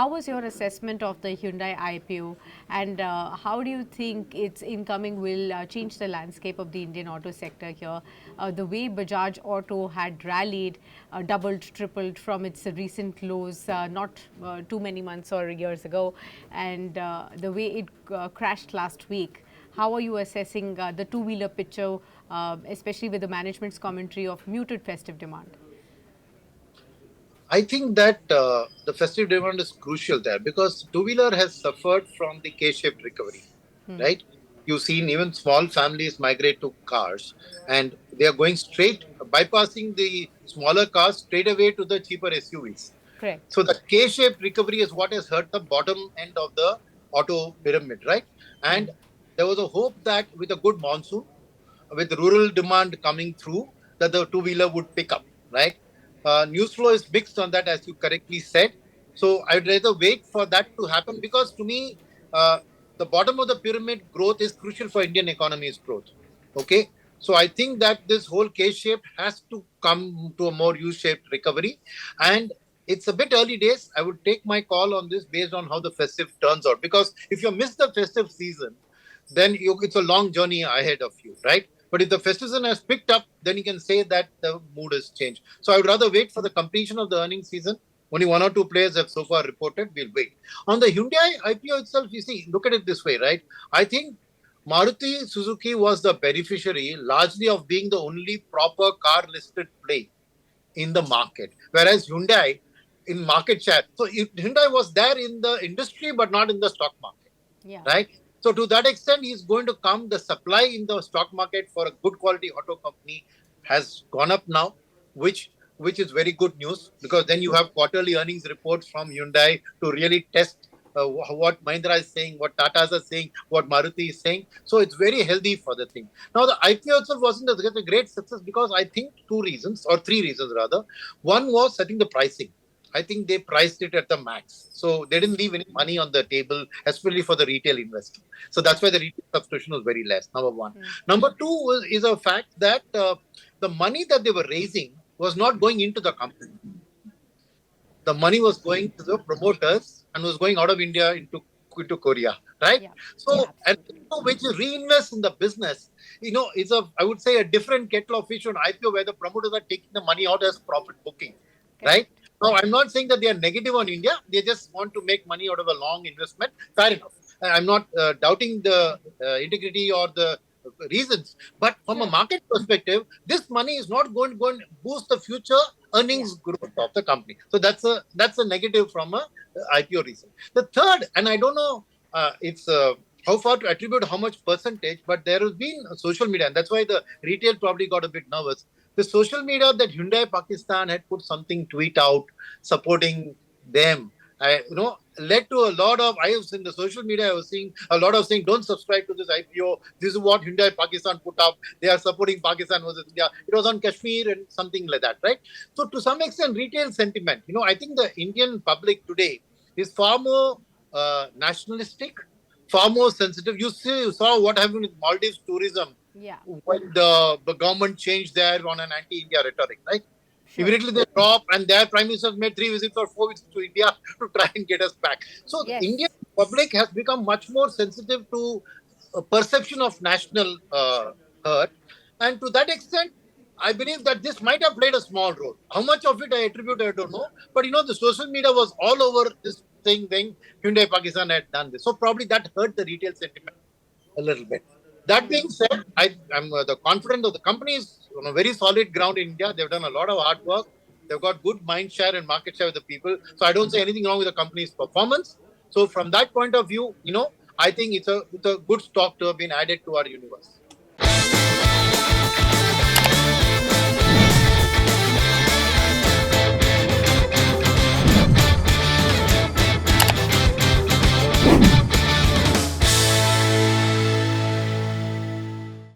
How was your assessment of the Hyundai IPO, and how do you think its incoming will change the landscape of the Indian auto sector here? The way Bajaj Auto had rallied, doubled, tripled from its recent lows not too many months or years ago, and the way it crashed last week. How are you assessing the two-wheeler picture, especially with the management's commentary of muted festive demand? I think that the festive demand is crucial there because two-wheeler has suffered from the K-shaped recovery, right? You've seen even small families migrate to cars, and they are going straight, bypassing the smaller cars straight away to the cheaper SUVs. Correct. So the K-shaped recovery is what has hurt the bottom end of the auto pyramid, right? And there was a hope that with a good monsoon, with rural demand coming through, that the two-wheeler would pick up, right? News flow is mixed on that, as you correctly said. So I'd rather wait for that to happen because to me, the bottom of the pyramid growth is crucial for Indian economy's growth. Okay. So I think that this whole K-shaped has to come to a more U-shaped recovery. And it's a bit early days. I would take my call on this based on how the festive turns out. Because if you miss the festive season, then it's a long journey ahead of you, right? But if the festive season has picked up, then you can say that the mood has changed. So I would rather wait for the completion of the earnings season. Only one or two players have so far reported. We'll wait. On the Hyundai IPO itself, you see, look at it this way, right? I think Maruti Suzuki was the beneficiary largely of being the only proper car listed play in the market, whereas Hyundai in market share. So Hyundai was there in the industry, but not in the stock market, Yeah. right? So to that extent, he's going to come. The supply in the stock market for a good quality auto company has gone up now, which is very good news because then you have quarterly earnings reports from Hyundai to really test what Mahindra is saying, what Tatas are saying, what Maruti is saying. So it's very healthy for the thing. Now the IPO itself wasn't a great success because I think two reasons or three reasons rather. One was setting the pricing. I think they priced it at the max. So they didn't leave any money on the table, especially for the retail investor. So that's why the retail subscription was very less, number one. Number two is a fact that the money that they were raising was not going into the company. The money was going to the promoters and was going out of India into Korea, right? Yeah. So, Yeah. and Absolutely. when you reinvest in the business, it's I would say, a different kettle of fish on IPO where the promoters are taking the money out as profit booking, right? Correct. Now, I'm not saying that they are negative on India. They just want to make money out of a long investment. Fair enough. I'm not doubting the integrity or the reasons. But from a Sure. market perspective, this money is not going to go and boost the future Yeah. earnings growth of the company. So that's a negative from a IPO reason. The third, and I don't know, it's how far to attribute how much percentage, but there has been social media, and that's why the retail probably got a bit nervous. The social media that Hyundai Pakistan had put something tweet out supporting them. Led to a lot of, I was in the social media, I was seeing a lot of saying, don't subscribe to this IPO. This is what Hyundai Pakistan put up. They are supporting Pakistan versus India. It was on Kashmir and something like that, right? So to some extent, retail sentiment, I think the Indian public today is far more nationalistic, far more sensitive. You saw what happened with Maldives tourism Yeah. when the government changed there on an anti-India rhetoric, right? Sure. Immediately they drop, and their prime minister made 3 visits or 4 visits to India to try and get us back. So the Indian Yes. public has become much more sensitive to a perception of national hurt, and to that extent, I believe that this might have played a small role. How much of it I attribute, I don't know. But the social media was all over this thing when Hyundai Pakistan had done this. So probably that hurt the retail sentiment a little bit. That being said, I'm the confident of the company is on a very solid ground in India. They've done a lot of hard work. They've got good mind share and market share with the people. So I don't say anything wrong with the company's performance. So from that point of view, I think it's a good stock to have been added to our universe.